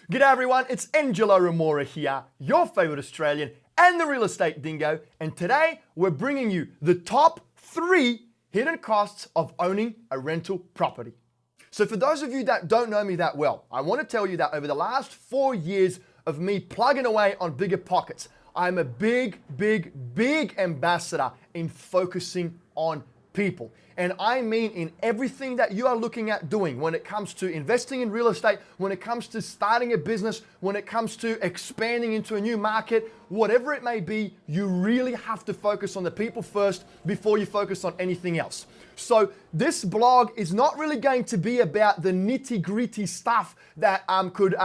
G'day everyone, it's Angelo Remora here, your favorite Australian and the real estate dingo, and today we're bringing you the top 3 hidden costs of owning a rental property. So for those of you that don't know me that well, I want to tell you that over the last 4 years of me plugging away on BiggerPockets, I'm a big ambassador in focusing on people. And I mean in everything that you are looking at doing when it comes to investing in real estate, when it comes to starting a business, when it comes to expanding into a new market, whatever it may be, you really have to focus on the people first before you focus on anything else. So this blog is not really going to be about the nitty-gritty stuff that could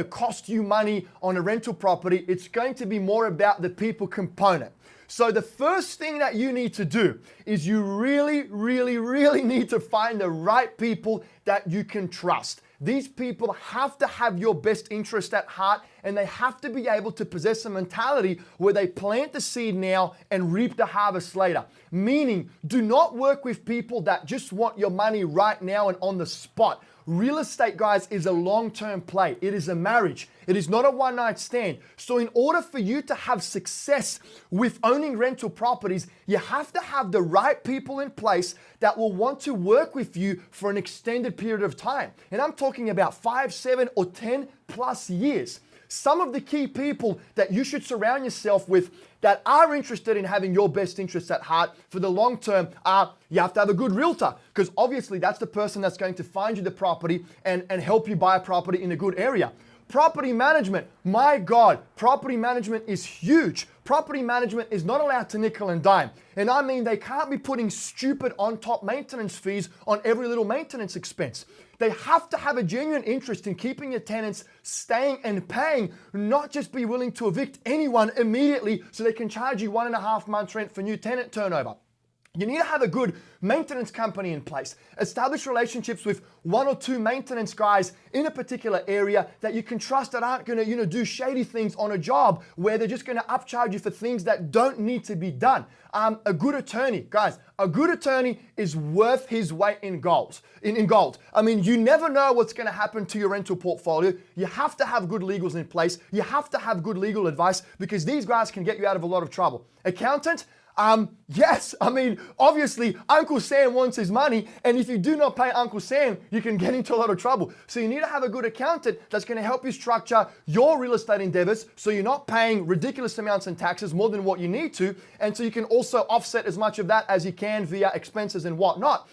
cost you money on a rental property. It's going to be more about the people component. So the first thing that you need to do is you really need to find the right people that you can trust. These people have to have your best interest at heart, and they have to be able to possess a mentality where they plant the seed now and reap the harvest later. Meaning, do not work with people that just want your money right now and on the spot. Real estate, guys, is a long-term play. It is a marriage. It is not a one-night stand. So in order for you to have success with owning rental properties, you have to have the right people in place that will want to work with you for an extended period of time. And I'm talking about 5, 7, or 10 plus years. Some of the key people that you should surround yourself with that are interested in having your best interests at heart for the long term are, you have to have a good realtor, because obviously that's the person that's going to find you the property and help you buy a property in a good area. Property management, my God, property management is huge. Property management is not allowed to nickel and dime. And I mean, they can't be putting stupid on-top maintenance fees on every little maintenance expense. They have to have a genuine interest in keeping your tenants staying and paying, not just be willing to evict anyone immediately so they can charge you 1.5 months rent for new tenant turnover. You need to have a good maintenance company in place. Establish relationships with 1 or 2 maintenance guys in a particular area that you can trust that aren't going to, do shady things on a job where they're just going to upcharge you for things that don't need to be done. A good attorney, guys, a good attorney is worth his weight in gold. I mean, you never know what's going to happen to your rental portfolio. You have to have good legals in place. You have to have good legal advice because these guys can get you out of a lot of trouble. Accountant, yes, I mean, obviously Uncle Sam wants his money, and if you do not pay Uncle Sam, you can get into a lot of trouble. So you need to have a good accountant that's going to help you structure your real estate endeavors so you're not paying ridiculous amounts in taxes, more than what you need to, and so you can also offset as much of that as you can via expenses and whatnot.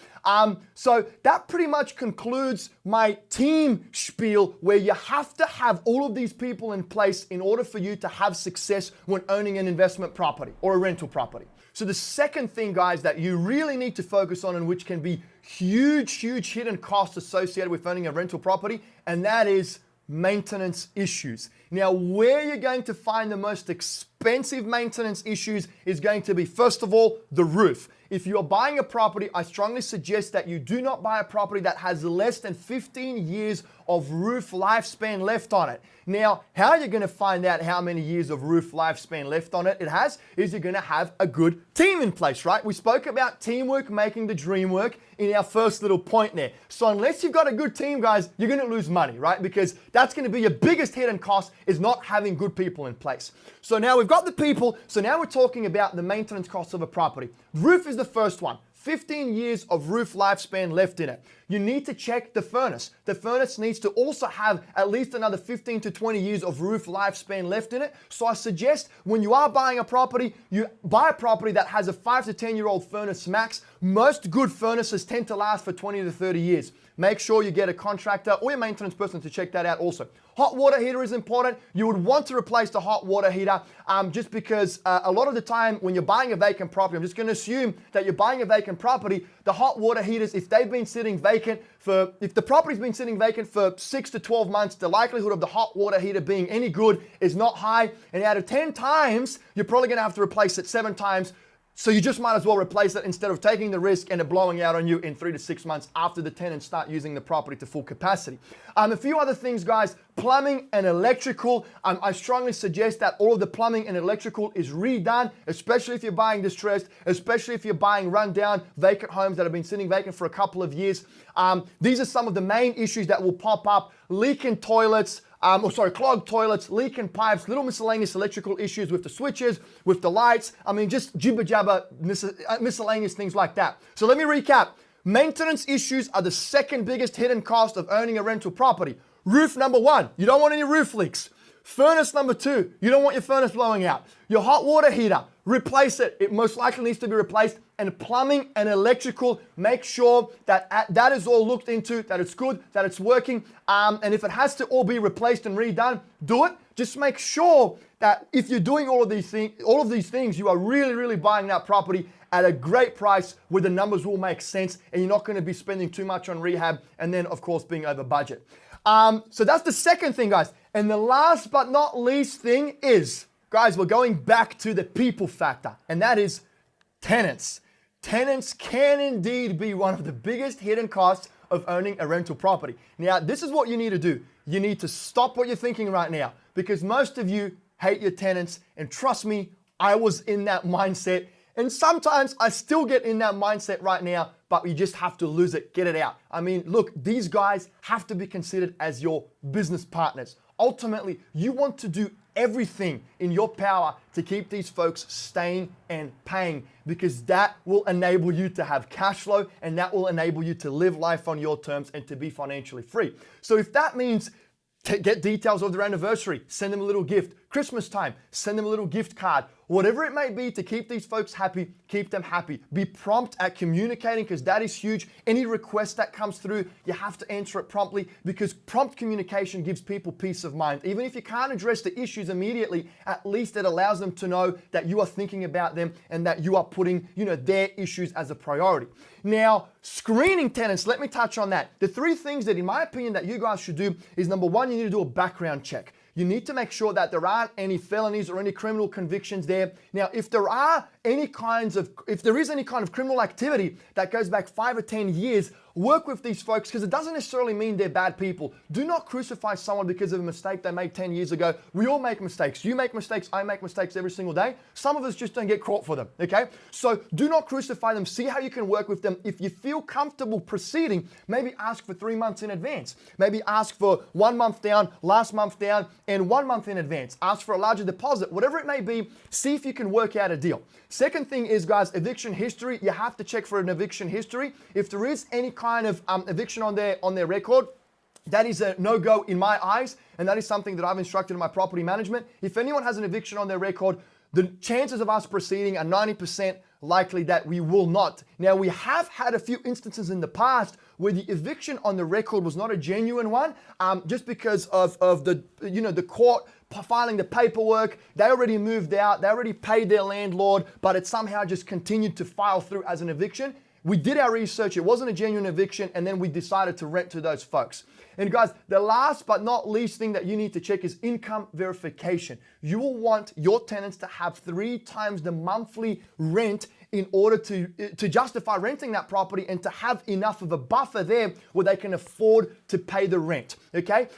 So that pretty much concludes my team spiel, where you have to have all of these people in place in order for you to have success when owning an investment property or a rental property. So the second thing, guys, that you really need to focus on, and which can be huge hidden costs associated with owning a rental property, and that is maintenance issues. Now, where you're going to find the most expensive maintenance issues is going to be, first of all, the roof. If you're buying a property, I strongly suggest that you do not buy a property that has less than 15 years of roof lifespan left on it. Now, how you're going to find out how many years of roof lifespan left on it has is you're going to have a good team in place, right? We spoke about teamwork making the dream work in our first little point there. So unless you've got a good team, guys, you're going to lose money, right? Because that's going to be your biggest hidden cost, is not having good people in place. So now we've got the people. So now we're talking about the maintenance costs of a property. Roof is the first one. 15 years of roof lifespan left in it. You need to check the furnace. The furnace needs to also have at least another 15 to 20 years of roof lifespan left in it. So I suggest when you are buying a property, you buy a property that has a 5 to 10-year-old furnace max. Most good furnaces tend to last for 20 to 30 years. Make sure you get a contractor or your maintenance person to check that out also. Hot water heater is important. You would want to replace the hot water heater just because a lot of the time when you're buying a vacant property, I'm just going to assume that you're buying a vacant property, the hot water heaters, if they've been sitting vacant if the property's been sitting vacant for 6 to 12 months, the likelihood of the hot water heater being any good is not high. And out of 10 times, you're probably going to have to replace it 7 times. So you just might as well replace it instead of taking the risk and it blowing out on you in 3 to 6 months after the tenants start using the property to full capacity. A few other things, guys, plumbing and electrical. I strongly suggest that all of the plumbing and electrical is redone, especially if you're buying distressed, especially if you're buying rundown vacant homes that have been sitting vacant for a couple of years. These are some of the main issues that will pop up. Leaking toilets, clogged toilets, leaking pipes, little miscellaneous electrical issues with the switches, with the lights. I mean, just jibber jabber, miscellaneous things like that. So let me recap. Maintenance issues are the second biggest hidden cost of owning a rental property. Roof number one, you don't want any roof leaks. Furnace number two, you don't want your furnace blowing out. Your hot water heater, replace it. It most likely needs to be replaced. And plumbing and electrical, make sure that that is all looked into, that it's good, that it's working. And if it has to all be replaced and redone, do it. Just make sure that if you're doing all of these things, you are really, really buying that property at a great price where the numbers will make sense and you're not going to be spending too much on rehab and then, of course, being over budget. So that's the second thing, guys. And the last but not least thing is, guys, we're going back to the people factor, and that is tenants. Tenants can indeed be one of the biggest hidden costs of owning a rental property. Now, this is what you need to do. You need to stop what you're thinking right now, because most of you hate your tenants, and trust me, I was in that mindset. And sometimes I still get in that mindset right now, but you just have to lose it, get it out. I mean, look, these guys have to be considered as your business partners. Ultimately, you want to do everything in your power to keep these folks staying and paying, because that will enable you to have cash flow and that will enable you to live life on your terms and to be financially free. So if that means get details of their anniversary, send them a little gift. Christmas time, send them a little gift card. Whatever it may be to keep these folks happy, keep them happy. Be prompt at communicating, because that is huge. Any request that comes through, you have to answer it promptly, because prompt communication gives people peace of mind. Even if you can't address the issues immediately, at least it allows them to know that you are thinking about them and that you are putting, their issues as a priority. Now, screening tenants, let me touch on that. The three things that, in my opinion, that you guys should do is, number one, you need to do a background check. You need to make sure that there aren't any felonies or any criminal convictions there. Now, if there is any kind of criminal activity that goes back 5 or 10 years, work with these folks, because it doesn't necessarily mean they're bad people. Do not crucify someone because of a mistake they made 10 years ago. We all make mistakes. You make mistakes. I make mistakes every single day. Some of us just don't get caught for them, okay? So do not crucify them. See how you can work with them. If you feel comfortable proceeding, maybe ask for 3 months in advance. Maybe ask for 1 month down, last month down, and 1 month in advance. Ask for a larger deposit. Whatever it may be, see if you can work out a deal. Second thing is, guys, eviction history. You have to check for an eviction history. If there is any kind of eviction on their record, that is a no-go in my eyes, and that is something that I've instructed in my property management. If anyone has an eviction on their record, the chances of us proceeding are 90% likely that we will not. Now, we have had a few instances in the past where the eviction on the record was not a genuine one, just because of the court filing the paperwork. They already moved out, they already paid their landlord, but it somehow just continued to file through as an eviction. We did our research, it wasn't a genuine eviction, and then we decided to rent to those folks. And guys, the last but not least thing that you need to check is income verification. You will want your tenants to have 3 times the monthly rent in order to justify renting that property and to have enough of a buffer there where they can afford to pay the rent, okay?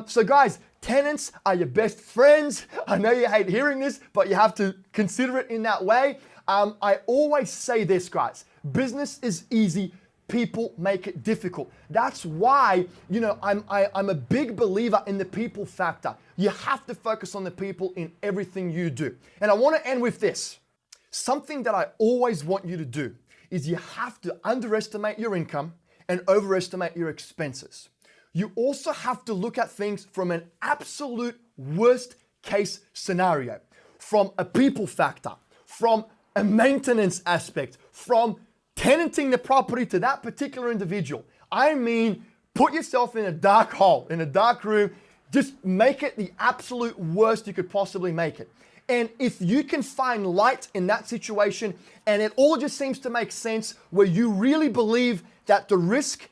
So guys, tenants are your best friends. I know you hate hearing this, but you have to consider it in that way. I always say this, guys. Business is easy. People make it difficult. That's why, I'm a big believer in the people factor. You have to focus on the people in everything you do. And I want to end with this. Something that I always want you to do is you have to underestimate your income and overestimate your expenses. You also have to look at things from an absolute worst case scenario, from a people factor, from a maintenance aspect, from tenanting the property to that particular individual. I mean, put yourself in a dark hole, in a dark room, just make it the absolute worst you could possibly make it. And if you can find light in that situation and it all just seems to make sense, where you really believe that the risk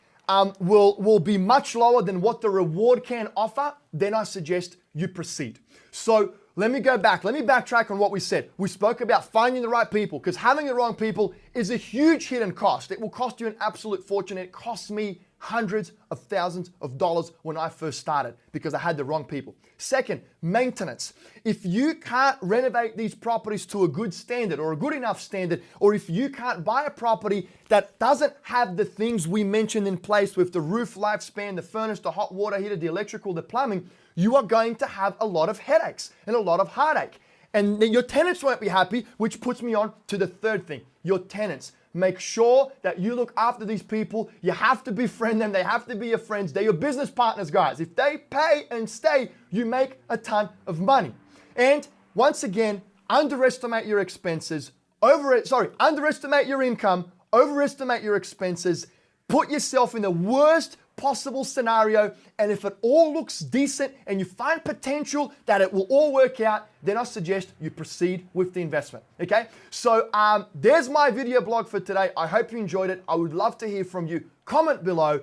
will be much lower than what the reward can offer, then I suggest you proceed. So let me go back. Let me backtrack on what we said. We spoke about finding the right people, because having the wrong people is a huge hidden cost. It will cost you an absolute fortune. It cost me hundreds of thousands of dollars when I first started because I had the wrong people. Second, maintenance. If you can't renovate these properties to a good standard or a good enough standard, or if you can't buy a property that doesn't have the things we mentioned in place with the roof lifespan, the furnace, the hot water heater, the electrical, the plumbing, you are going to have a lot of headaches and a lot of heartache. And then your tenants won't be happy, which puts me on to the third thing, your tenants. Make sure that you look after these people. You have to befriend them. They have to be your friends. They're your business partners, guys. If they pay and stay, you make a ton of money. And once again, underestimate your expenses. Underestimate your income, overestimate your expenses. Put yourself in the worst possible scenario, and if it all looks decent and you find potential that it will all work out, then I suggest you proceed with the investment. Okay, so there's my video blog for today. I hope you enjoyed it. I would love to hear from you. Comment below.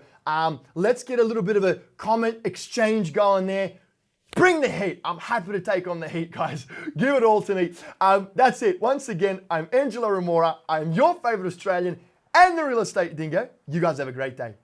Let's get a little bit of a comment exchange going there. Bring the heat. I'm happy to take on the heat, guys. Give it all to me. That's it. Once again, I'm Angelo Remora. I'm your favorite Australian and the real estate dingo. You guys have a great day.